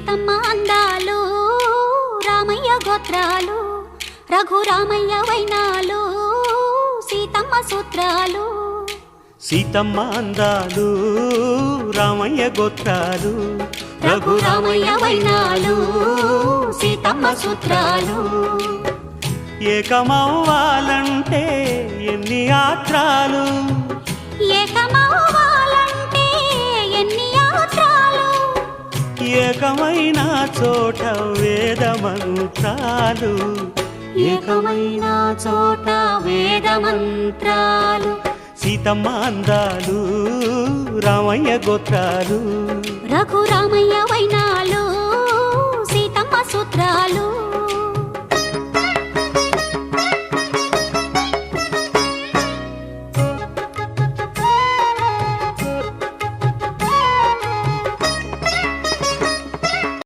సీతమ్మ అందాలు రామయ్య గోత్రాలు రఘురామయ్య వైనాలు సీతమ్మ సూత్రాలు సీతమ్మ అందాలు రామయ్య గోత్రాలు రఘురామయ్య వైనాలు సీతమ్మ సూత్రాలు ఏకమవ్వాలంటే ఎన్ని యాత్రాలు ఏకమవ్వాలంటే ఎన్ని యాత్రాలు ఏకమైన చోట వేద మంత్రాలు ఏకమైన చోట వేద మంత్రాలు సీతమ్మ అందాలు రామయ్య గోత్రాలు రఘురామయ్య వైనా